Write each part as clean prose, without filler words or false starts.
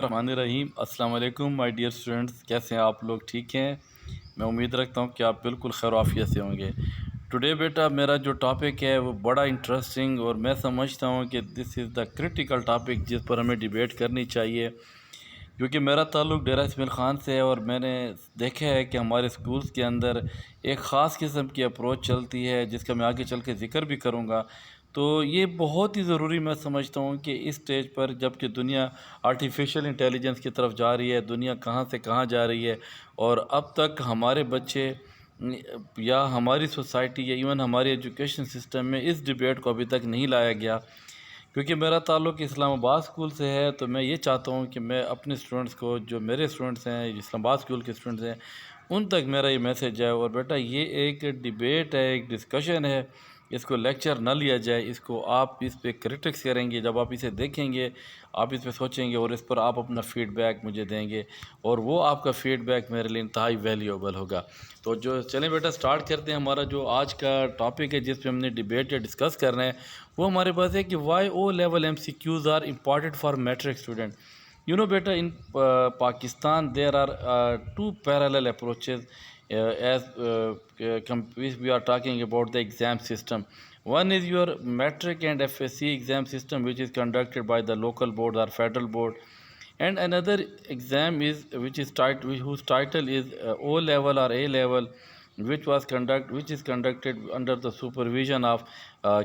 الرحمن الرحیم السلام علیکم مائی ڈیئر اسٹوڈنٹس، کیسے ہیں آپ لوگ؟ ٹھیک ہیں؟ میں امید رکھتا ہوں کہ آپ بالکل خیر و عافیت سے ہوں گے۔ ٹوڈے بیٹا میرا جو ٹاپک ہے وہ بڑا انٹرسٹنگ اور میں سمجھتا ہوں کہ دس از دا کرٹیکل ٹاپک جس پر ہمیں ڈیبیٹ کرنی چاہیے، کیونکہ میرا تعلق ڈیرہ اسماعیل خان سے ہے اور میں نے دیکھا ہے کہ ہمارے اسکولس کے اندر ایک خاص قسم کی اپروچ چلتی ہے جس کا میں آگے چل کے ذکر بھی کروں گا۔ تو یہ بہت ہی ضروری میں سمجھتا ہوں کہ اس سٹیج پر، جب کہ دنیا آرٹیفیشل انٹیلیجنس کی طرف جا رہی ہے، دنیا کہاں سے کہاں جا رہی ہے، اور اب تک ہمارے بچے یا ہماری سوسائٹی یا ایون ہماری ایجوکیشن سسٹم میں اس ڈیبیٹ کو ابھی تک نہیں لایا گیا۔ کیونکہ میرا تعلق اسلام آباد اسکول سے ہے تو میں یہ چاہتا ہوں کہ میں اپنے اسٹوڈنٹس کو، جو میرے اسٹوڈنٹس ہیں، اسلام آباد اسکول کے اسٹوڈنٹس ہیں، ان تک میرا یہ میسیج جائے۔ اور بیٹا یہ ایک ڈیبیٹ ہے، ایک ڈسکشن ہے، اس کو لیکچر نہ لیا جائے، اس کو آپ اس پہ کرٹکس کریں گے، جب آپ اسے دیکھیں گے آپ اس پہ سوچیں گے اور اس پر آپ اپنا فیڈ بیک مجھے دیں گے، اور وہ آپ کا فیڈ بیک میرے لیے انتہائی ویلیوبل ہوگا۔ تو چلیں بیٹا سٹارٹ کرتے ہیں۔ ہمارا جو آج کا ٹاپک ہے جس پہ ہم نے ڈیبیٹ یا ڈسکس کرنا ہے وہ ہمارے پاس ہے کہ why O level M C Qs are important for matric student. You know بیٹا in Pakistan there are two parallel approaches as we are talking about the exam system. One is your metric and FSC exam system, which is conducted by the local board or federal board, and another exam is whose title is O level or A level, which is conducted under the supervision of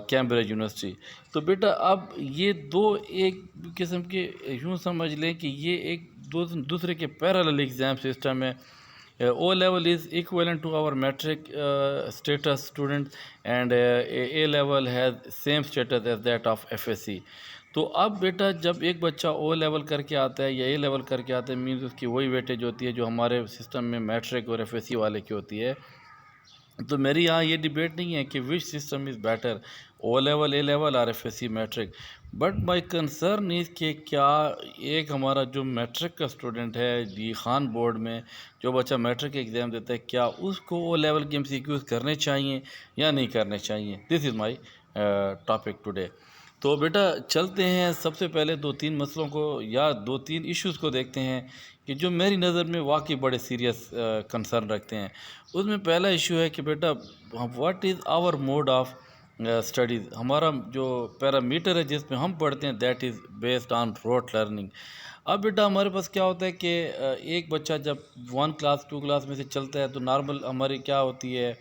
Cambridge University. تو بیٹا اب یہ دو ایک قسم کے یوں سمجھ لیں کہ یہ ایک دوسرے کے پیرالل ایگزام سسٹم ہے۔ O level is equivalent to our metric status student, and A level has same status as that of FSC. تو اب بیٹا جب ایک بچہ او لیول کر کے آتا ہے یا اے لیول کر کے آتا ہے، مینز اس کی وہی ویٹیج ہوتی ہے جو ہمارے سسٹم میں میٹرک اور ایف ایس سی والے کی ہوتی ہے۔ تو میری یہاں یہ ڈیبیٹ نہیں ہے کہ which system is better, O level, A level اور F S C matric, but my concern is کہ کیا ایک ہمارا جو میٹرک کا اسٹوڈنٹ ہے جی خان بورڈ میں جو بچہ میٹرک ایگزام دیتا ہے، کیا اس کو او لیول کے ایم سی کیوز کرنے چاہیے یا نہیں کرنے چاہیے؟ دس از مائی ٹاپک ٹوڈے۔ تو بیٹا چلتے ہیں، سب سے پہلے دو تین مسئلوں کو یا دو تین ایشوز کو دیکھتے ہیں کہ جو میری نظر میں واقعی بڑے سیریس کنسرن رکھتے ہیں۔ اس میں پہلا ایشو ہے کہ بیٹا what is our mode of studies. ہمارا جو پیرامیٹر ہے جس میں ہم پڑھتے ہیں that is based on rote learning. اب بیٹا ہمارے پاس کیا ہوتا ہے کہ ایک بچہ جب 1 کلاس 2 کلاس میں سے چلتا ہے تو نارمل ہماری کیا ہوتی ہے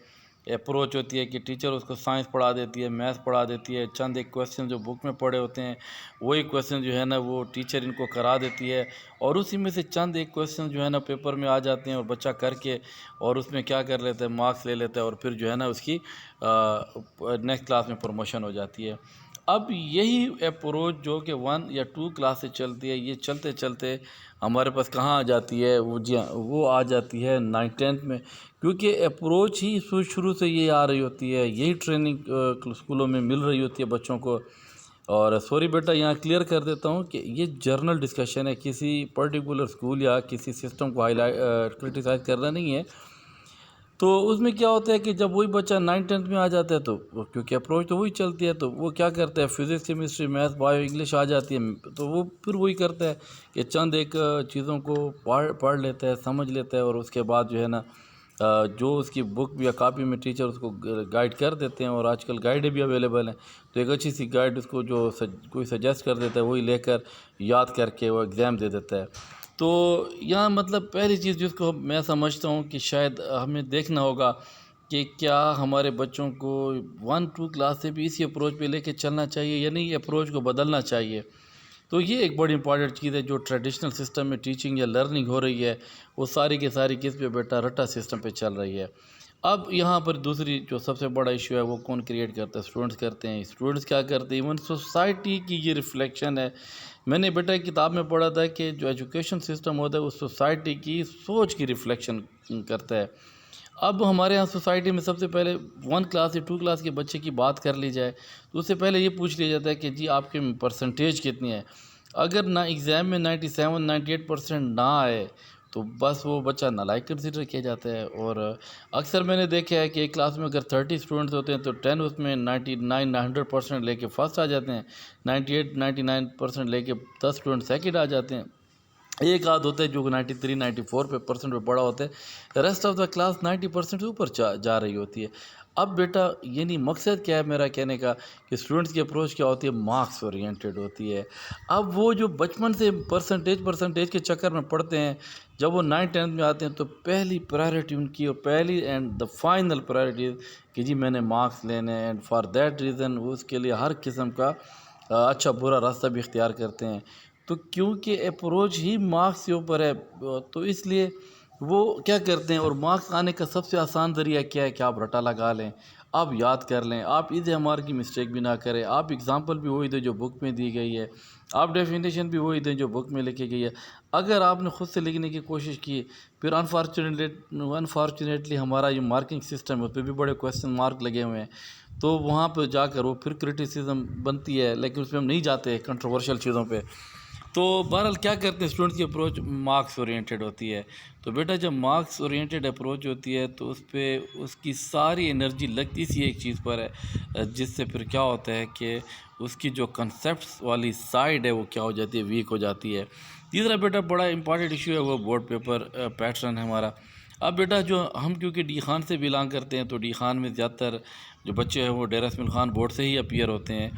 اپروچ ہوتی ہے کہ ٹیچر اس کو سائنس پڑھا دیتی ہے، میتھس پڑھا دیتی ہے، چند ایک کویسچن جو بک میں پڑھے ہوتے ہیں وہی کویسچن جو ہے نا وہ ٹیچر ان کو کرا دیتی ہے، اور اسی میں سے چند ایک کویسچن جو ہے نا پیپر میں آ جاتے ہیں اور بچہ کر کے اور اس میں کیا کر لیتا ہے، مارکس لے لیتا ہے، اور پھر جو ہے نا اس کی نیکسٹ کلاس میں پروموشن ہو جاتی ہے۔ اب یہی اپروچ جو کہ 1 یا 2 کلاس سے چلتی ہے، یہ چلتے چلتے ہمارے پاس کہاں آ جاتی ہے؟ وہ آ جاتی ہے 9th 10th میں، کیونکہ اپروچ ہی شروع سے یہ آ رہی ہوتی ہے، یہی ٹریننگ اسکولوں میں مل رہی ہوتی ہے بچوں کو۔ اور سوری بیٹا یہاں کلیئر کر دیتا ہوں کہ یہ جرنل ڈسکشن ہے، کسی پرٹیکولر اسکول یا کسی سسٹم کو کرٹیسائز کرنا نہیں ہے۔ تو اس میں کیا ہوتا ہے کہ جب وہی بچہ 9th 10th میں آ جاتا ہے تو کیونکہ اپروچ تو وہی چلتی ہے تو وہ کیا کرتا ہے، physics chemistry maths bio English آ جاتی ہے تو وہ پھر وہی کرتا ہے کہ چند ایک چیزوں کو پڑھ لیتا ہے، سمجھ لیتا ہے، اور اس کے بعد جو ہے نا جو اس کی بک یا کاپی میں ٹیچر اس کو گائیڈ کر دیتے ہیں، اور آج کل گائیڈیں بھی اویلیبل ہیں، تو ایک اچھی سی گائیڈ اس کو جو کوئی سجیسٹ کر دیتا ہے وہی لے کر یاد کر کے وہ ایگزام دے دیتا ہے۔ تو یہاں مطلب پہلی چیز جس کو میں سمجھتا ہوں کہ شاید ہمیں دیکھنا ہوگا کہ کیا ہمارے بچوں کو 1 2 کلاس سے بھی اسی اپروچ پہ لے کے چلنا چاہیے یا نہیں، اپروچ کو بدلنا چاہیے۔ تو یہ ایک بڑی امپارٹنٹ چیز ہے جو ٹریڈیشنل سسٹم میں ٹیچنگ یا لرننگ ہو رہی ہے وہ ساری کی ساری کس پہ بیٹا، رٹا سسٹم پہ چل رہی ہے۔ اب یہاں پر دوسری جو سب سے بڑا ایشو ہے وہ کون کریٹ کرتا ہے؟ اسٹوڈنٹس کرتے ہیں۔ اسٹوڈنٹس کیا کرتے ہیں؟ ایون سوسائٹی کی یہ ریفلیکشن ہے۔ میں نے بیٹا ایک کتاب میں پڑھا تھا کہ جو ایجوکیشن سسٹم ہوتا ہے وہ سوسائٹی کی سوچ کی ریفلیکشن کرتا ہے۔ اب ہمارے ہاں سوسائٹی میں سب سے پہلے 1 کلاس یا 2 کلاس کے بچے کی بات کر لی جائے تو اس سے پہلے یہ پوچھ لیا جاتا ہے کہ جی آپ کے پرسنٹیج کتنی ہے۔ اگر نہ ایگزام میں 97 98% نہ آئے تو بس وہ بچہ نالائق کنسیڈر کیا جاتا ہے، اور اکثر میں نے دیکھا ہے کہ ایک کلاس میں اگر 30 اسٹوڈنٹس ہوتے ہیں تو 10 اس میں 99 100% لے کے فرسٹ آ جاتے ہیں، 98 99% لے کے 10 اسٹوڈنٹ سیکنڈ آ جاتے ہیں۔ ایک آدھ ہوتا ہے جو 93 94 پہ پڑا ہوتا ہے، ریسٹ آف دا کلاس 90% سے اوپر جا رہی ہوتی ہے۔ اب بیٹا یعنی مقصد کیا ہے میرا کہنے کا کہ اسٹوڈنٹس کی اپروچ کیا ہوتی ہے، مارکس اورینٹیڈ ہوتی ہے۔ اب وہ جو بچپن سے پرسنٹیج کے چکر میں پڑھتے ہیں، جب وہ 9 10 میں آتے ہیں تو پہلی پرائرٹی ان کی، اور پہلی اینڈ دا فائنل پرائرٹی کہ جی میں نے مارکس لینے ہیں، اینڈ فار دیٹ ریزن اس کے لیے ہر قسم کا اچھا برا راستہ بھی اختیار کرتے ہیں۔ تو کیونکہ اپروچ ہی مارکس کے اوپر ہے، تو اس لیے وہ کیا کرتے ہیں، اور مارکس آنے کا سب سے آسان ذریعہ کیا ہے کہ آپ رٹا لگا لیں، آپ یاد کر لیں، آپ ایزی ہمار کی مسٹیک بھی نہ کریں، آپ ایگزامپل بھی وہی دیں جو بک میں دی گئی ہے، آپ ڈیفینیشن بھی وہی دیں جو بک میں لکھی گئی ہے۔ اگر آپ نے خود سے لکھنے کی کوشش کی، پھر انفارچونیٹلی ہمارا یہ مارکنگ سسٹم ہے، اس پہ بھی بڑے کویسچن مارک لگے ہوئے ہیں، تو وہاں پہ جا کر وہ پھر کرٹیسزم بنتی ہے، لیکن اس پہ ہم نہیں جاتے کنٹروورشل چیزوں پہ۔ تو بہرحال کیا کرتے ہیں اسٹوڈنٹس کی اپروچ مارکس اورینٹیڈ ہوتی ہے۔ تو بیٹا جب مارکس اورینٹیڈ اپروچ ہوتی ہے تو اس پہ اس کی ساری انرجی لگتی سی ایک چیز پر ہے، جس سے پھر کیا ہوتا ہے کہ اس کی جو کنسیپٹس والی سائڈ ہے وہ کیا ہو جاتی ہے، ویک ہو جاتی ہے۔ تیسرا بیٹا بڑا امپارٹنٹ ایشو ہے وہ بورڈ پیپر پیٹرن ہے ہمارا۔ اب بیٹا جو ہم کیونکہ ڈی خان سے بلانگ کرتے ہیں، تو ڈی خان میں زیادہ تر جو بچے ہیں وہ ڈیرہ اسماعیل خان بورڈ سے ہی اپیئر ہوتے ہیں۔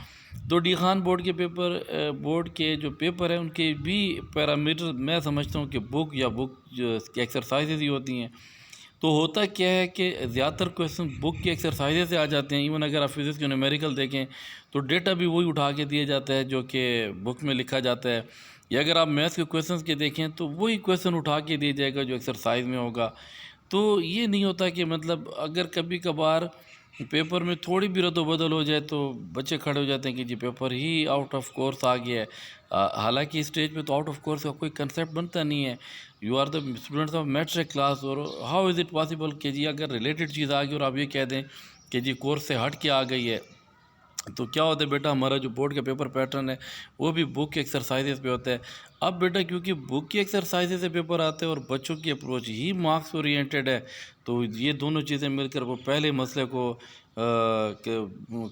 تو ڈی خان بورڈ کے جو پیپر ہیں ان کے بھی پیرامیٹر میں سمجھتا ہوں کہ بک جو اس کی ایکسرسائزز ہی ہوتی ہیں۔ تو ہوتا کیا ہے کہ زیادہ تر کویسچن بک کی ایکسرسائزز سے آ جاتے ہیں، ایون اگر آپ فزکس کے نیومیریکل دیکھیں تو ڈیٹا بھی وہی اٹھا کے دیا جاتا ہے جو کہ بک میں لکھا جاتا ہے، یا اگر آپ میتھس کے کویسچنس کے دیکھیں تو وہی کویسچن اٹھا کے دیا جائے گا جو ایکسرسائز میں ہوگا۔ تو یہ نہیں ہوتا کہ مطلب اگر کبھی کبھار پیپر میں تھوڑی بھی رد و بدل ہو جائے تو بچے کھڑے ہو جاتے ہیں کہ جی پیپر ہی آؤٹ آف کورس آ گیا ہے۔ حالانکہ اسٹیج پہ تو آؤٹ آف کورس کا کوئی کنسیپٹ بنتا نہیں ہے، you are the students of matric class, اور ہاؤ از اٹ پاسبل کہ جی اگر ریلیٹڈ چیز آ گئی اور آپ یہ کہہ دیں کہ جی کورس سے ہٹ کے آ گئی ہے، تو کیا ہوتا ہے بیٹا ہمارا جو بورڈ کا پیپر پیٹرن ہے وہ بھی بک کے ایکسرسائزز پہ ہوتا ہے۔ اب بیٹا کیونکہ بک کی ایکسرسائزز سے پیپر آتے ہیں اور بچوں کی اپروچ ہی مارکس اورینٹیڈ ہے، تو یہ دونوں چیزیں مل کر وہ پہلے مسئلے کو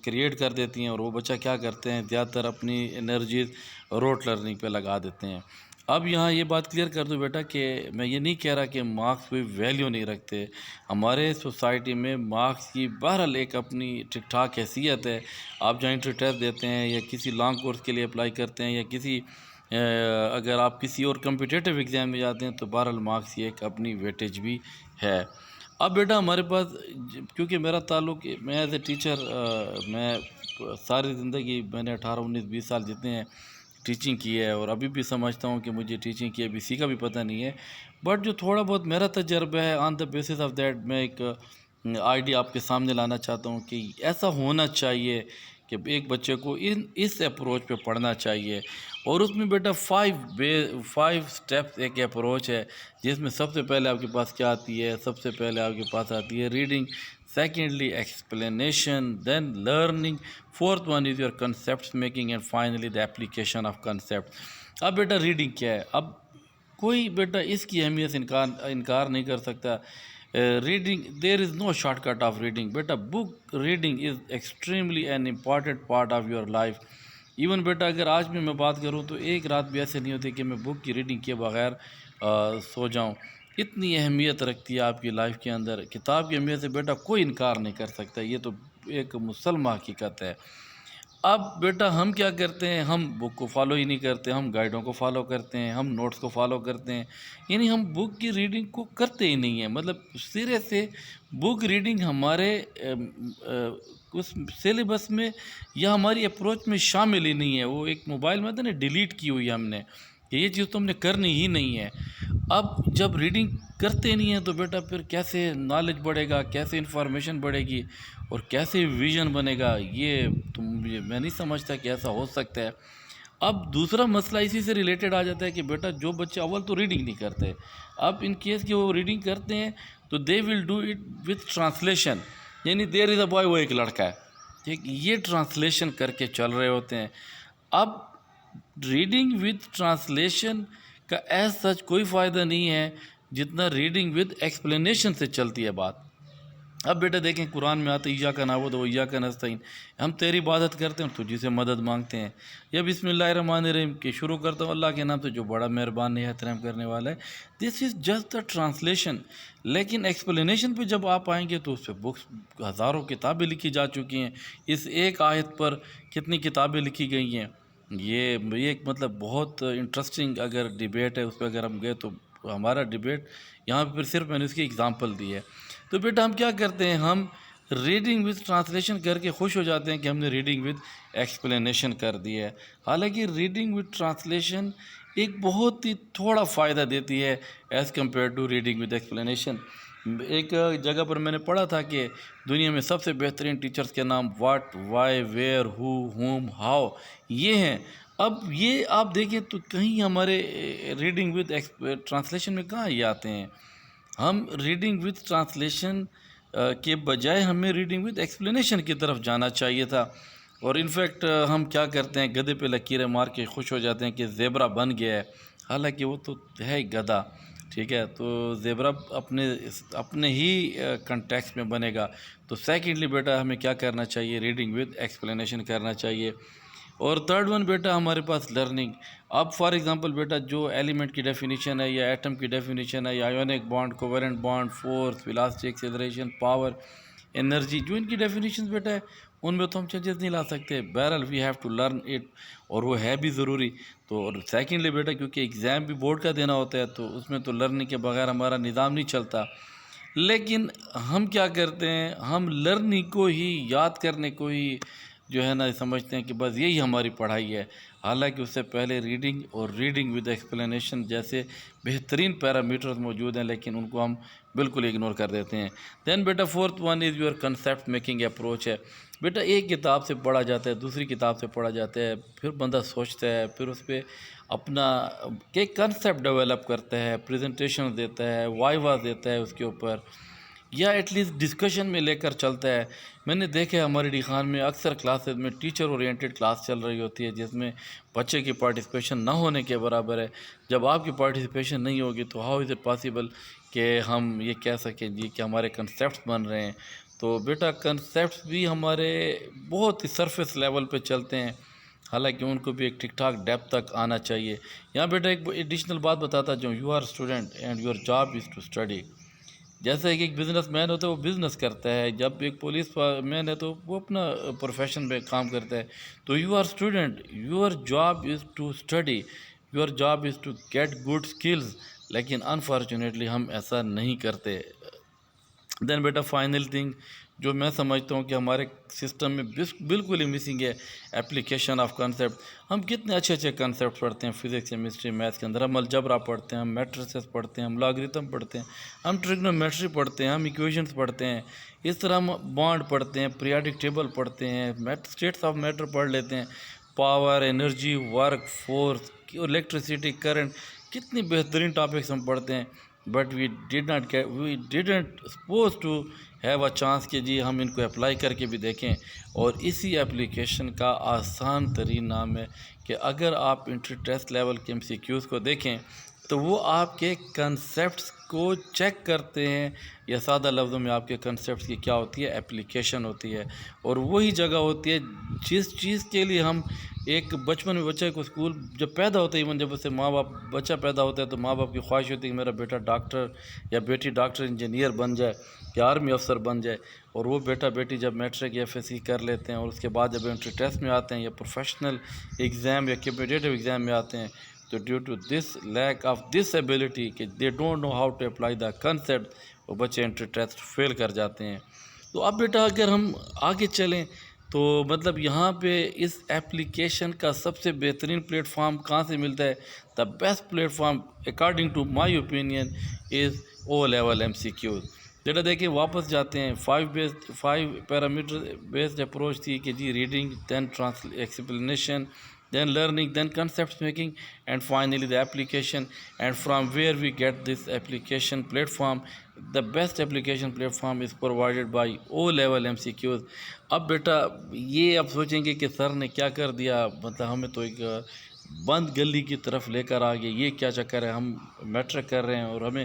کریٹ کر دیتی ہیں، اور وہ بچہ کیا کرتے ہیں زیادہ تر اپنی انرجیز روٹ لرننگ پہ لگا دیتے ہیں۔ اب یہاں یہ بات کلیئر کر دوں بیٹا کہ میں یہ نہیں کہہ رہا کہ مارکس کوئی ویلیو نہیں رکھتے، ہمارے سوسائٹی میں مارکس کی بہرحال ایک اپنی ٹھیک ٹھاک حیثیت ہے۔ آپ جہاں انٹری ٹیسٹ دیتے ہیں یا کسی لانگ کورس کے لیے اپلائی کرتے ہیں، یا کسی اگر آپ کسی اور کمپٹیٹیو ایگزام میں جاتے ہیں، تو بہرحال مارکس کی ایک اپنی ویٹیج بھی ہے۔ اب بیٹا ہمارے پاس کیونکہ میرا تعلق میں ایز اے ٹیچر، میں ساری زندگی میں نے 18 19 20 سال جتنے ہیں ٹیچنگ کی ہے، اور ابھی بھی سمجھتا ہوں کہ مجھے ٹیچنگ کی ابھی کا بھی پتہ نہیں ہے، بٹ جو تھوڑا بہت میرا تجربہ ہے آن دا بیسس آف دیٹ میں ایک آئیڈیا آپ کے سامنے لانا چاہتا ہوں کہ ایسا ہونا چاہیے کہ ایک بچے کو اس اپروچ پہ پڑھنا چاہیے۔ اور اس میں بیٹا 5 سٹیپس ایک اپروچ ہے، جس میں سب سے پہلے آپ کے پاس کیا آتی ہے، سب سے پہلے آپ کے پاس آتی ہے reading, secondly explanation, then learning, fourth one is your concepts making, and finally the application of concept. اب بیٹا ریڈنگ کیا ہے؟ اب کوئی بیٹا اس کی اہمیت سے انکار نہیں کر سکتا۔ Reading, there is no short cut of reading, بیٹا book reading is extremely an important part of your life. Even بیٹا اگر آج بھی میں بات کروں تو ایک رات بھی ایسے نہیں ہوتی کہ میں بک کی ریڈنگ کے بغیر سو جاؤں، اتنی اہمیت رکھتی ہے آپ کی لائف کے اندر۔ کتاب کی اہمیت سے بیٹا کوئی انکار نہیں کر سکتا، یہ تو ایک مسلمہ حقیقت ہے۔ اب بیٹا ہم کیا کرتے ہیں، ہم بک کو فالو ہی نہیں کرتے، ہم گائیڈوں کو فالو کرتے ہیں، ہم نوٹس کو فالو کرتے ہیں، یعنی ہم بک کی ریڈنگ کو کرتے ہی نہیں ہیں۔ مطلب سرے سے بک ریڈنگ ہمارے اس سلیبس میں یا ہماری اپروچ میں شامل ہی نہیں ہے۔ وہ ایک موبائل میں تھا نا، ڈیلیٹ کی ہوئی ہم نے کہ یہ چیز تو ہم نے کرنی ہی نہیں ہے۔ اب جب ریڈنگ کرتے نہیں ہیں تو بیٹا پھر کیسے نالج بڑھے گا، کیسے انفارمیشن بڑھے گی، اور کیسے ویژن بنے گا، یہ تو میں نہیں سمجھتا کہ ایسا ہو سکتا ہے۔ اب دوسرا مسئلہ اسی سے ریلیٹڈ آ جاتا ہے کہ بیٹا جو بچے اول تو ریڈنگ نہیں کرتے، اب ان کیس کہ وہ ریڈنگ کرتے ہیں تو they will do it with translation, یعنی دیر از اے بوائے، وہ ایک لڑکا ہے، ٹھیک، یہ ٹرانسلیشن کر کے چل رہے ہوتے ہیں۔ اب ریڈنگ وتھ ٹرانسلیشن کا ایز سچ کوئی فائدہ نہیں ہے جتنا ریڈنگ وتھ ایکسپلینیشن سے چلتی ہے بات۔ اب بیٹا دیکھیں قرآن میں آتا ہے ایاک نعبد و ایاک نستعین، ہم تیری عبادت کرتے ہیں اور تجھی سے مدد مانگتے ہیں. یا بسم اللہ الرحمن الرحیم کہ شروع کرتا ہوں اللہ کے نام سے جو بڑا مہربان نہایت رحم کرنے والا ہے. دس از جسٹ دا ٹرانسلیشن. لیکن ایکسپلینیشن پہ جب آپ آئیں گے تو اس پہ بکس ہزاروں کتابیں لکھی جا چکی ہیں. اس ایک آیت پر کتنی کتابیں لکھی گئی ہیں. یہ ایک مطلب بہت انٹرسٹنگ اگر ڈیبیٹ ہے، اس پہ اگر ہم گئے تو ہمارا ڈیبیٹ یہاں پہ صرف میں نے اس کی اگزامپل دی ہے. تو بیٹا ہم کیا کرتے ہیں، ہم ریڈنگ وتھ ٹرانسلیشن کر کے خوش ہو جاتے ہیں کہ ہم نے ریڈنگ وتھ ایکسپلینیشن کر دی ہے. حالانکہ ریڈنگ وتھ ٹرانسلیشن ایک بہت ہی تھوڑا فائدہ دیتی ہے as compare to reading with explanation. ایک جگہ پر میں نے پڑھا تھا کہ دنیا میں سب سے بہترین ٹیچرز کے نام what, why, where, who, whom, how یہ ہیں. اب یہ آپ دیکھیں تو کہیں ہمارے ریڈنگ وتھ ٹرانسلیشن میں کہاں یہ آتے ہیں. ہم ریڈنگ وتھ ٹرانسلیشن کے بجائے ہمیں ریڈنگ وتھ ایکسپلینیشن کی طرف جانا چاہیے تھا. اور انفیکٹ ہم کیا کرتے ہیں، گدھے پہ لکیریں مار کے خوش ہو جاتے ہیں کہ زیبرا بن گیا ہے، حالانکہ وہ تو ہے ہی گدھا. ٹھیک ہے، تو زیبرا اپنے ہی کنٹیکس میں بنے گا. تو سیکنڈلی بیٹا ہمیں کیا کرنا چاہیے، ریڈنگ وتھ ایکسپلینیشن کرنا چاہیے. اور تھرڈ ون بیٹا ہمارے پاس لرننگ. اب فار ایگزامپل بیٹا جو ایلیمنٹ کی ڈیفینیشن ہے یا ایٹم کی ڈیفینیشن ہے یا آیونک bond, covalent bond, force, velocity, acceleration, power, energy, جو ان کی ڈیفینیشنز بیٹا ہے ان میں تو ہم چینجز نہیں لا سکتے. بہرحال we have to learn it, اور وہ ہے بھی ضروری. تو اور سیکنڈلی بیٹا کیونکہ ایگزام بھی بورڈ کا دینا ہوتا ہے تو اس میں تو لرننگ کے بغیر ہمارا نظام نہیں چلتا. لیکن ہم کیا کرتے ہیں، ہم لرننگ کو ہی، یاد کرنے کو ہی جو ہے نا سمجھتے ہیں کہ بس یہی ہماری پڑھائی ہے. حالانکہ اس سے پہلے ریڈنگ اور ریڈنگ ود ایکسپلینیشن جیسے بہترین پیرامیٹرز موجود ہیں، لیکن ان کو ہم بالکل اگنور کر دیتے ہیں. دین بیٹا fourth one is your concept making approach ہے. بیٹا ایک کتاب سے پڑھا جاتا ہے، دوسری کتاب سے پڑھا جاتا ہے، پھر بندہ سوچتا ہے، پھر اس پہ اپنا ایک کنسیپٹ ڈیولپ کرتا ہے، پریزنٹیشن دیتا ہے، وائیواز دیتا ہے اس کے اوپر، یا ایٹ لیسٹ ڈسکشن میں لے کر چلتا ہے. میں نے دیکھا ہے ہمارے ڈی خان میں اکثر کلاسز میں ٹیچر اورینٹڈ کلاس چل رہی ہوتی ہے جس میں بچے کی پارٹیسپیشن نہ ہونے کے برابر ہے. جب آپ کی پارٹیسپیشن نہیں ہوگی تو ہاؤ از اٹ پاسبل کہ ہم یہ کہہ سکیں جی کہ ہمارے کنسیپٹس بن رہے ہیں. تو بیٹا کنسیپٹس بھی ہمارے بہت ہی سرفیس لیول پہ چلتے ہیں، حالانکہ ان کو بھی ایک ٹھیک ٹھاک ڈیپتھ تک آنا چاہیے. یہاں بیٹا ایک ایڈیشنل بات بتاتا جو you are student and your job is to study. جیسے کہ ایک بزنس مین ہوتا ہے وہ بزنس کرتا ہے، جب ایک پولیس مین ہے تو وہ اپنا پروفیشن پہ کام کرتا ہے. تو you are student, your job is to study, your job is to get good skills. لیکن انفارچونیٹلی ہم ایسا نہیں کرتے. دین بیٹا فائنل تھنگ جو میں سمجھتا ہوں کہ ہمارے سسٹم میں بالکل ہی مسنگ ہے، اپلیکیشن آف کنسیپٹ. ہم کتنے اچھے اچھے کنسیپٹ پڑھتے ہیں فزکس، کیمسٹری، میتھس کے اندر. ہم الجبرا پڑھتے ہیں، ہم میٹریسز پڑھتے ہیں، ہم لاگریتم پڑھتے ہیں، ہم ٹریگنومیٹری پڑھتے ہیں، ہم ایکویشنز پڑھتے ہیں. اس طرح ہم بانڈ پڑھتے ہیں، پیریاڈک ٹیبل پڑھتے ہیں، اسٹیٹس آف میٹر پڑھ لیتے ہیں، power, energy, work, force, electricity, current, کتنی بہترین ٹاپکس ہم پڑھتے ہیں. But we didn't suppose to have a chance کہ جی ہم ان کو اپلائی کر کے بھی دیکھیں. اور اسی اپلیکیشن کا آسان ترین نام ہے کہ اگر آپ انٹری ٹیسٹ لیول کے MCQs کو دیکھیں تو وہ آپ کے کنسیپٹس کو چیک کرتے ہیں، یا سادہ لفظوں میں آپ کے کنسیپٹس کی کیا ہوتی ہے، اپلیکیشن ہوتی ہے. اور وہی جگہ ہوتی ہے جس چیز کے لیے ہم ایک بچپن میں بچے کو اسکول جب پیدا ہوتا ہے، ایون جب اسے ماں باپ بچہ پیدا ہوتا ہے تو ماں باپ کی خواہش ہوتی ہے کہ میرا بیٹا ڈاکٹر یا بیٹی ڈاکٹر، انجینئر بن جائے یا آرمی افسر بن جائے. اور وہ بیٹا بیٹی جب میٹرک یا FSC کر لیتے ہیں اور اس کے بعد جب انٹری ٹیسٹ میں آتے ہیں یا پروفیشنل ایگزام یا کمپیٹیٹیو ایگزام میں آتے ہیں تو due to this lack of this ability کہ they don't know how to apply the concept, وہ بچے انٹری ٹیسٹ فیل کر جاتے ہیں. تو اب بیٹا اگر ہم آگے چلیں تو مطلب یہاں پہ اس ایپلیکیشن کا سب سے بہترین پلیٹ فارم کہاں سے ملتا ہے؟ The best platform according to my opinion is O level MCQs. بیٹا دیکھیں واپس جاتے ہیں، 5 پیرامیٹر بیسڈ اپروچ تھی کہ جی reading, then explanation, then learning, then concept making, and finally the application. And from where we get this application platform, the best application platform is provided by O level MCQs. اب بیٹا یہ اب سوچیں گے کہ سر نے کیا کر دیا، مطلب ہمیں تو ایک بند گلی کی طرف لے کر آگے، یہ کیا چکر ہے، ہم میٹرک کر رہے ہیں اور ہمیں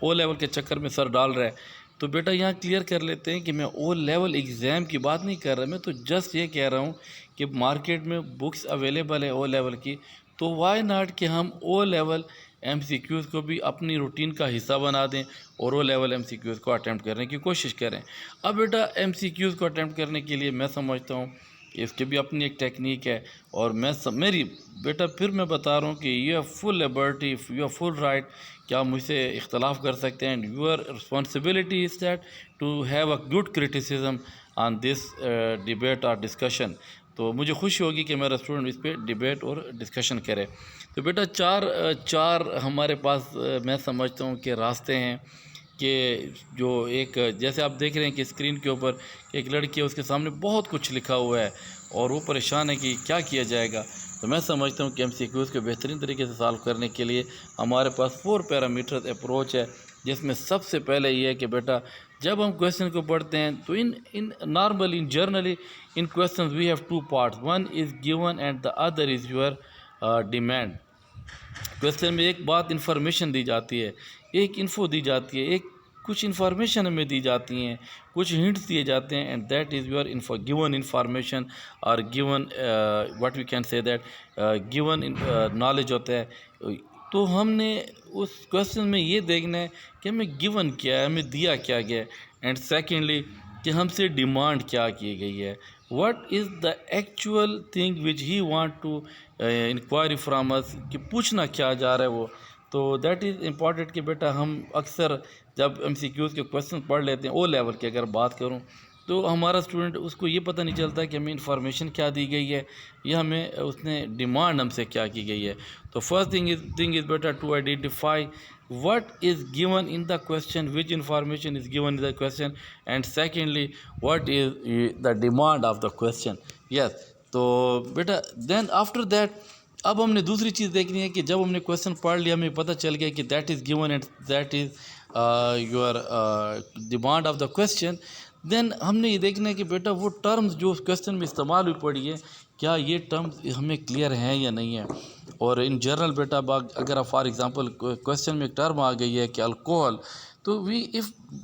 O لیول کے چکر میں سر ڈال رہے ہیں. تو بیٹا یہاں کلیئر کر لیتے ہیں کہ میں او لیول ایگزام کی بات نہیں کر رہا، میں تو جسٹ یہ کہہ رہا ہوں کہ مارکیٹ میں بکس اویلیبل ہے او لیول کی، تو وائی ناٹ کہ ہم O level M C Qs کو بھی اپنی روٹین کا حصہ بنا دیں اور O level M C Qs کو اٹیمپٹ کرنے کی کوشش کریں۔ اب بیٹا ایم سی کیوز کو اٹیمپٹ کرنے کے لیے میں سمجھتا ہوں کہ اس کی بھی اپنی ایک ٹیکنیک ہے، اور میری بیٹا پھر میں بتا رہا ہوں کہ you have full liberty, you have full right کہ آپ مجھ سے اختلاف کر سکتے ہیں، and your responsibility is that to have a good criticism on this debate اور ڈسکشن۔ تو مجھے خوشی ہوگی کہ میرا اسٹوڈنٹ اس پہ ڈبیٹ اور ڈسکشن کرے۔ تو بیٹا چار ہمارے پاس میں سمجھتا ہوں کہ راستے ہیں کہ جو ایک جیسے آپ دیکھ رہے ہیں کہ اسکرین کے اوپر ایک لڑکی ہے، اس کے سامنے بہت کچھ لکھا ہوا ہے اور وہ پریشان ہے کہ کیا کیا جائے گا۔ تو میں سمجھتا ہوں کہ ایم سی کیوز کو بہترین طریقے سے سالو کرنے کے لیے ہمارے پاس 4 پیرامیٹر اپروچ ہے، جس میں سب سے پہلے یہ ہے کہ بیٹا جب ہم کویسچن کو پڑھتے ہیں تو generally in questions we have 2 parts, one is given and the other is your demand. Question میں ایک بات انفارمیشن دی جاتی ہے، ایک انفو دی جاتی ہے، کچھ انفارمیشن ہمیں دی جاتی ہیں، کچھ ہنٹس دیے جاتے ہیں، and that is your given information اور given what we can say that given knowledge ہوتا ہے۔ تو ہم نے اس کویسچن میں یہ دیکھنا ہے کہ ہمیں گیون کیا ہے، ہمیں دیا کیا گیا ہے، اینڈ سیکنڈلی کہ ہم سے ڈیمانڈ کیا کی گئی ہے، what is the actual thing which he want to inquiry from us, کہ پوچھنا کیا جا رہا ہے وہ۔ تو دیٹ از امپورٹنٹ کہ بیٹا ہم اکثر جب ایم سی کیوز کے کویسچن پڑھ لیتے ہیں او لیول کے اگر بات کروں، تو ہمارا اسٹوڈنٹ اس کو یہ پتہ نہیں چلتا کہ ہمیں انفارمیشن کیا دی گئی ہے یا ہمیں اس نے ڈیمانڈ ہم سے کیا کی گئی ہے۔ تو first thing is beta to identify what is given in the question, which information is given in the question, and secondly what is the demand of the question. Yes, تو بیٹا دین آفٹر دیٹ اب ہم نے دوسری چیز دیکھنی ہے کہ جب ہم نے کویسچن پڑھ لیا، ہمیں پتہ چل گیا کہ that is given and that is your demand of the question, then ہم نے یہ دیکھنا ہے کہ بیٹا وہ ٹرمز جو اس کویسچن میں استعمال ہوئی پڑی ہے، کیا یہ ٹرمز ہمیں کلیئر ہیں یا نہیں ہیں۔ اور ان جنرل بیٹا اگر آپ فار ایگزامپل کویسچن میں ایک ٹرم آ گئی ہے کہ الکوہل، تو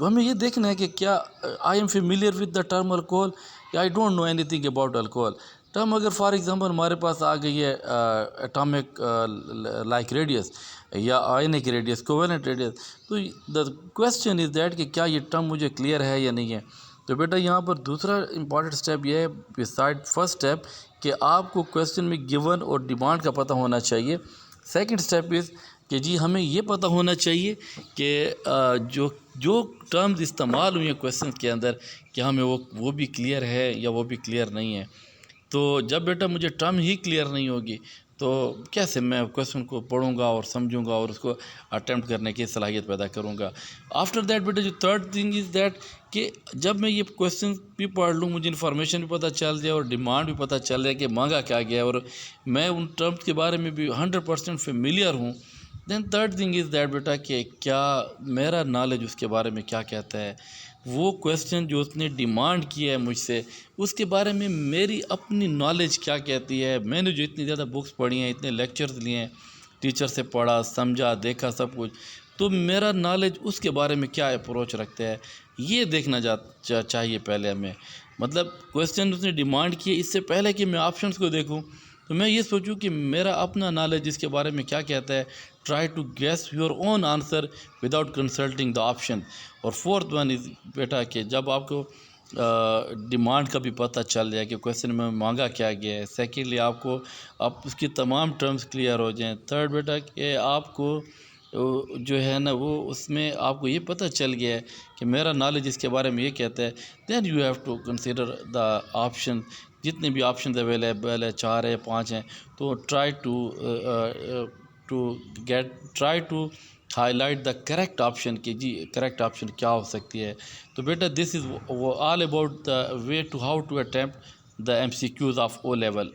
ہمیں یہ دیکھنا ہے کہ کیا I am familiar with the term alcohol یا I don't know anything about alcohol. Term اگر فار ایگزامپل ہمارے پاس آ گئی ہے اٹامک لائک ریڈیس یا آئنک ریڈیس، کوویلنٹ ریڈیس، تو دا کویسچن از دیٹ کہ کیا یہ ٹرم مجھے کلیئر ہے یا نہیں ہے۔ تو بیٹا یہاں پر دوسرا امپورٹنٹ اسٹیپ یہ ہے بسائڈ فرسٹ اسٹیپ کہ آپ کو کویسچن میں گیون اور ڈیمانڈ کا پتہ ہونا چاہیے۔ سیکنڈ اسٹیپ از کہ جی ہمیں یہ پتہ ہونا چاہیے کہ جو ٹرمز استعمال ہوئی ہیں کویسچن کے اندر کیا ہمیں وہ بھی کلیئر ہے یا وہ بھی کلیئر نہیں ہے۔ تو جب بیٹا مجھے ٹرم ہی کلیئر نہیں ہوگی تو کیسے میں کویسچن کو پڑھوں گا اور سمجھوں گا اور اس کو اٹیمپٹ کرنے کی صلاحیت پیدا کروں گا۔ آفٹر دیٹ بیٹا جو تھرڈ تھنگ از دیٹ کہ جب میں یہ کویسچن بھی پڑھ لوں، مجھے انفارمیشن بھی پتہ چل جائے اور ڈیمانڈ بھی پتہ چل جائے کہ مانگا کیا گیا ہے اور میں ان ٹرمز کے بارے میں بھی 100% فیملیئر ہوں، then third thing is that بیٹا کہ کیا میرا نالج اس کے بارے میں کیا کہتا ہے، وہ کویسچن جو اس نے ڈیمانڈ کیا ہے مجھ سے اس کے بارے میں میری اپنی نالج کیا کہتی ہے۔ میں نے جو اتنی زیادہ بکس پڑھی ہیں، اتنے لیکچرز لیے ہیں، ٹیچر سے پڑھا، سمجھا، دیکھا سب کچھ، تو میرا نالج اس کے بارے میں کیا اپروچ رکھتا ہے یہ دیکھنا چاہیے پہلے ہمیں۔ مطلب کویسچن اس نے ڈیمانڈ کی ہے، اس سے پہلے کہ میں آپشنس کو دیکھوں تو میں یہ سوچوں کہ میرا اپنا نالج اس کے بارے میں کیا کہتا ہے، try to guess your own answer without consulting the option. اور فورتھ ون از بیٹا کہ جب آپ کو ڈیمانڈ کا بھی پتہ چل جائے کہ کویسچن میں مانگا کیا گیا ہے، سیکنڈلی آپ اس کی تمام ٹرمز کلیئر ہو جائیں، تھرڈ بیٹا کہ آپ کو جو ہے نا وہ اس میں آپ کو یہ پتہ چل گیا ہے کہ میرا نالج اس کے بارے میں یہ کہتا ہے، then you have to consider the option, جتنے بھی آپشنز اویلیبل ہے 4 ہے 5 ہیں، تو try to high light the correct option کہ جی کریکٹ آپشن کیا ہو سکتی ہے۔ تو بیٹا دس از all about the way to how to attempt the M C cues of O level.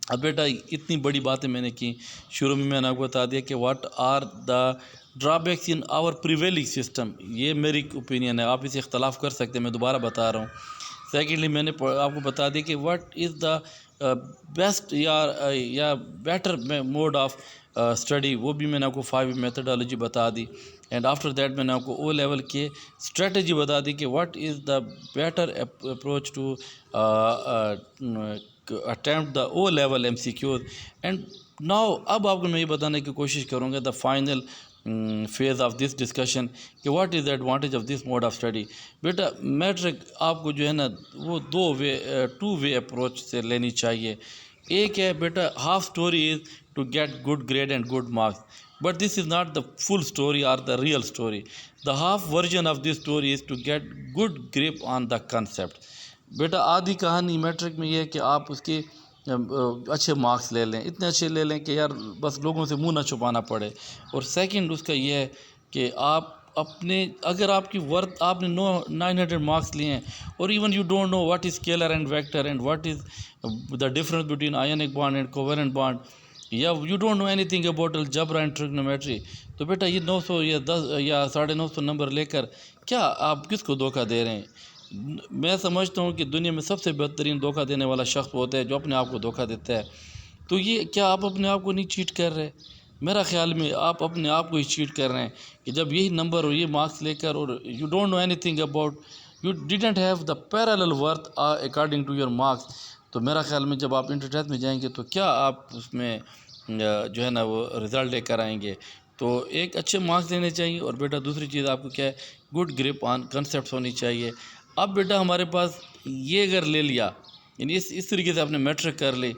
اب بیٹا اتنی بڑی باتیں میں نے کی، شروع میں نے آپ کو بتا دیا کہ what are the drawbacks in our prevailing system, یہ میری اوپینین ہے، آپ اسے اختلاف کر سکتے ہیں، میں دوبارہ بتا رہا ہوں۔ سیکنڈلی میں نے آپ کو بتا دیا کہ واٹ از دا بیسٹ یا بیٹر موڈ آف اسٹڈی وہ بھی میں نے آپ کو 5 میتھڈالوجی بتا دی. اینڈ آفٹر دیٹ میں نے آپ کو او لیول کے اسٹریٹجی بتا دی کہ what is the better approach to attempt the O level M C Qs. And now اب آپ کو میں یہ بتانے کی کوشش کروں گا the final phase of this discussion کہ what is the advantage of this mode of study. بیٹا میٹرک آپ کو جو ہے نا وہ 2 وے اپروچ سے لینی چاہیے. ایک ہے بیٹا half story is to get good grade and good marks, but this is not the full story اور the real story. The half version of this story is to get good grip on the concept. بیٹا آدھی کہانی matric میں یہ ہے کہ آپ اس کے اچھے مارکس لے لیں, اتنے اچھے لے لیں کہ یار بس لوگوں سے منہ نہ چھپانا پڑے. اور سیکنڈ اس کا یہ ہے کہ آپ اپنے اگر آپ کی ورتھ آپ نے 900 مارکس لیے ہیں اور even you don't know what is scalar and vector and what is the difference between ionic bond and covalent bond, یا you don't know anything about algebra and trigonometry, تو بیٹا یہ 900 یا 10 یا 950 نمبر لے کر کیا آپ کس کو دھوکہ دے رہے ہیں؟ میں سمجھتا ہوں کہ دنیا میں سب سے بہترین دھوکہ دینے والا شخص ہوتا ہے جو اپنے آپ کو دھوکہ دیتا ہے. تو یہ کیا آپ اپنے آپ کو نہیں چیٹ کر رہے؟ میرا خیال میں آپ اپنے آپ کو ہی چیٹ کر رہے ہیں کہ جب یہی نمبر اور یہ مارکس لے کر اور you don't know anything about you didn't have the parallel worth according to your marks, تو میرا خیال میں جب آپ انٹر ٹیسٹ میں جائیں گے تو کیا آپ اس میں جو ہے نا وہ رزلٹ لے کر آئیں گے؟ تو ایک اچھے مارکس لینے چاہیے. اور بیٹا دوسری چیز آپ کو کیا ہے گڈ گرپ آن کنسیپٹس ہونی چاہیے. اب بیٹا ہمارے پاس یہ اگر لے لیا یعنی اس طریقے سے آپ نے میٹرک کر لی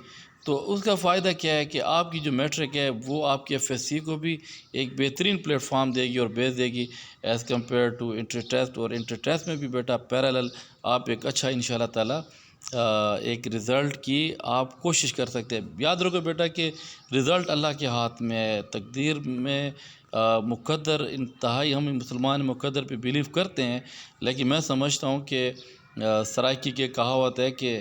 تو اس کا فائدہ کیا ہے کہ آپ کی جو میٹرک ہے وہ آپ کے ایف ایس سی کو بھی ایک بہترین پلیٹ فارم دے گی اور بیس دے گی as compare to inter test. اور انٹر ٹیسٹ میں بھی بیٹا پیرالل آپ ایک اچھا انشاءاللہ تعالی ایک رزلٹ کی آپ کوشش کر سکتے ہیں. یاد رکھو بیٹا کہ رزلٹ اللہ کے ہاتھ میں ہے, تقدیر میں مقدر انتہائی ہم مسلمان مقدر پہ بیلیو کرتے ہیں, لیکن میں سمجھتا ہوں کہ سرائکی کی کہاوت ہے کہ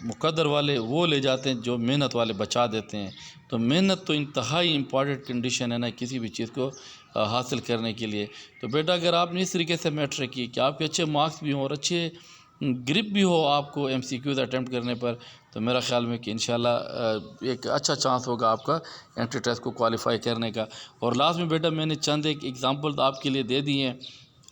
مقدر والے وہ لے جاتے ہیں جو محنت والے بچا دیتے ہیں. تو محنت تو انتہائی امپارٹنٹ کنڈیشن ہے نا کسی بھی چیز کو حاصل کرنے کے لیے. تو بیٹا اگر آپ نے اس طریقے سے میٹرک کی کہ آپ کے اچھے مارکس بھی ہوں اور اچھے گرپ بھی ہو آپ کو ایم سی کیوز اٹیمپٹ کرنے پر, تو میرا خیال میں کہ انشاءاللہ ایک اچھا چانس ہوگا آپ کا انٹر ٹیسٹ کو کوالیفائی کرنے کا. اور لاسٹ میں بیٹا میں نے چند ایک ایگزامپل آپ کے لیے دے دی ہیں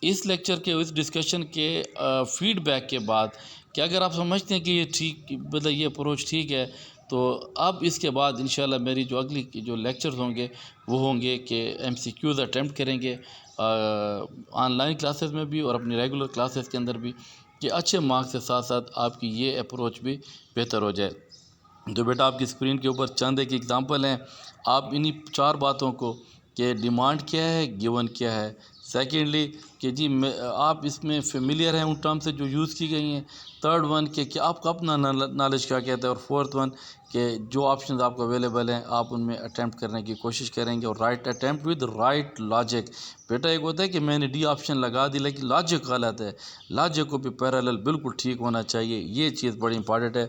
اس لیکچر کے اس ڈسکشن کے فیڈ بیک کے بعد کہ اگر آپ سمجھتے ہیں کہ یہ ٹھیک مطلب یہ اپروچ ٹھیک ہے تو اب اس کے بعد انشاءاللہ میری جو اگلی جو لیکچرز ہوں گے وہ ہوں گے کہ ایم سی کیوز اٹیمپٹ کریں گے آن لائن کلاسز میں بھی اور اپنی ریگولر کلاسز کے اندر بھی, کہ اچھے مارکس کے ساتھ ساتھ آپ کی یہ اپروچ بھی بہتر ہو جائے. تو بیٹا آپ کی اسکرین کے اوپر چند ایک ایگزامپل ہیں. آپ انہی 4 باتوں کو کہ ڈیمانڈ کیا ہے, گیون کیا ہے, سیکنڈلی کہ جی آپ اس میں فیملیئر ہیں ان ٹرم سے جو یوز کی گئی ہیں, تھرڈ ون کہ آپ کا اپنا نالج کیا کہتا ہے, اور فورتھ ون کہ جو آپشنز آپ کو اویلیبل ہیں آپ ان میں اٹیمپٹ کرنے کی کوشش کریں گے. اور right attempt with right logic. بیٹا ایک ہوتا ہے کہ میں نے ڈی آپشن لگا دی لیکن لاجک غلط ہے, لاجک کو بھی پیرالل بالکل ٹھیک ہونا چاہیے, یہ چیز بڑی امپارٹنٹ ہے.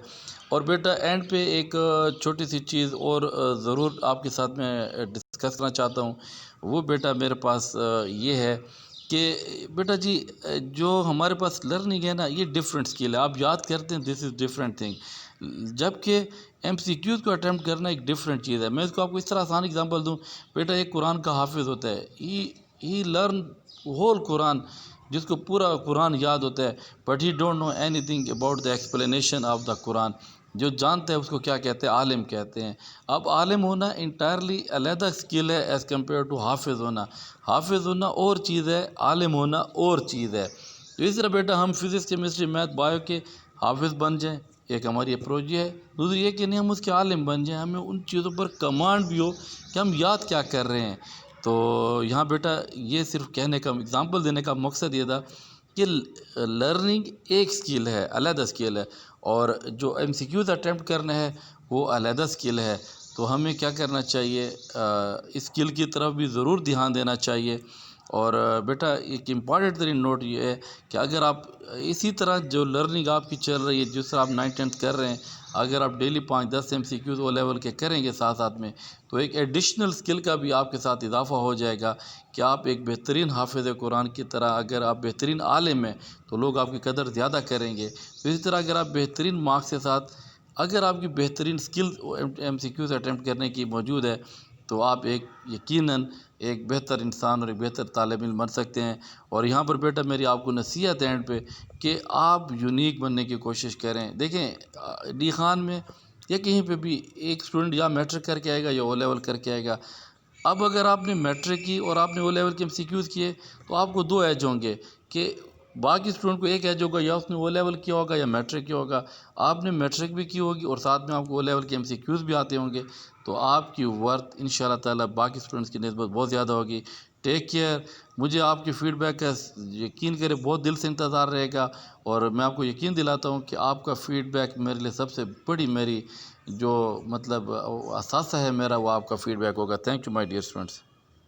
اور بیٹا اینڈ پہ ایک چھوٹی سی چیز اور ضرور آپ کے ساتھ میں ڈسکس کرنا چاہتا ہوں, وہ بیٹا میرے پاس یہ ہے کہ بیٹا جی جو ہمارے پاس لرننگ ہے نا یہ ڈفرینٹ اسکل ہے, آپ یاد کرتے ہیں دس از ڈفرینٹ تھنگ, جبکہ ایم سی کیوز کو اٹیمپٹ کرنا ایک ڈفرینٹ چیز ہے. میں اس کو آپ کو اس طرح آسان ایگزامپل دوں, بیٹا ایک قرآن کا حافظ ہوتا ہے, ہی لرن ہول قرآن, جس کو پورا قرآن یاد ہوتا ہے, but he don't know anything about the explanation of the Quran. جو جانتا ہے اس کو کیا کہتے ہیں, عالم کہتے ہیں. اب عالم ہونا انٹائرلی علیحدہ اسکل ہے ایز کمپیئر ٹو حافظ ہونا. حافظ ہونا اور چیز ہے, عالم ہونا اور چیز ہے. تو اس طرح بیٹا ہم فزکس کیمسٹری میتھ بایو کے حافظ بن جائیں, ایک ہماری اپروچ یہ ہے. دوسری یہ کہ نہیں ہم اس کے عالم بن جائیں, ہمیں ان چیزوں پر کمانڈ بھی ہو کہ ہم یاد کیا کر رہے ہیں. تو یہاں بیٹا یہ صرف کہنے کا ایگزامپل دینے کا مقصد یہ تھا کہ لرننگ ایک اسکل ہے, علیحدہ اسکل ہے, اور جو ایم سی کیوز اٹیمپٹ کرنا ہے وہ علیحدہ اسکل ہے. تو ہمیں کیا کرنا چاہیے, اسکل کی طرف بھی ضرور دھیان دینا چاہیے. اور بیٹا ایک امپارٹنٹ ترین نوٹ یہ ہے کہ اگر آپ اسی طرح جو لرننگ آپ کی چل رہی ہے جس طرح آپ 9th 10th کر رہے ہیں, اگر آپ daily 5-10 M C Qs O level کے کریں گے ساتھ ساتھ میں, تو ایک ایڈیشنل اسکل کا بھی آپ کے ساتھ اضافہ ہو جائے گا کہ آپ ایک بہترین حافظ قرآن کی طرح, اگر آپ بہترین عالم ہیں تو لوگ آپ کی قدر زیادہ کریں گے. تو اسی طرح اگر آپ بہترین مارکس کے ساتھ اگر آپ کی بہترین skill M C Qs attempt کرنے کی موجود ہے تو آپ یقیناً ایک بہتر انسان اور ایک بہتر طالب علم بن سکتے ہیں۔ اور یہاں پر بیٹا میری آپ کو نصیحت ہے اینڈ پہ کہ آپ یونیک بننے کی کوشش کریں۔ دیکھیں ڈی خان میں یا کہیں پہ بھی ایک اسٹوڈنٹ یا میٹرک کر کے آئے گا یا او لیول کر کے آئے گا۔ اب اگر آپ نے میٹرک کی اور آپ نے او لیول کے MCQs کیے تو آپ کو 2 ایج ہوں گے کہ باقی اسٹوڈنٹ کو ایک ایج ہوگا، یا اس نے او لیول کیا ہوگا یا میٹرک کیا ہوگا۔ آپ نے میٹرک بھی کی ہوگی اور ساتھ میں آپ کو او لیول کے MCQs بھی آتے ہوں گے، تو آپ کی ورتھ انشاءاللہ تعالیٰ باقی اسٹوڈنٹس کی نسبت بہت زیادہ ہوگی۔ Take care. مجھے آپ کی فیڈ بیک کا یقین کرے بہت دل سے انتظار رہے گا، اور میں آپ کو یقین دلاتا ہوں کہ آپ کا فیڈ بیک میرے لیے سب سے بڑی میری جو اثاثہ ہے میرا، وہ آپ کا فیڈ بیک ہوگا۔ Thank you my dear students.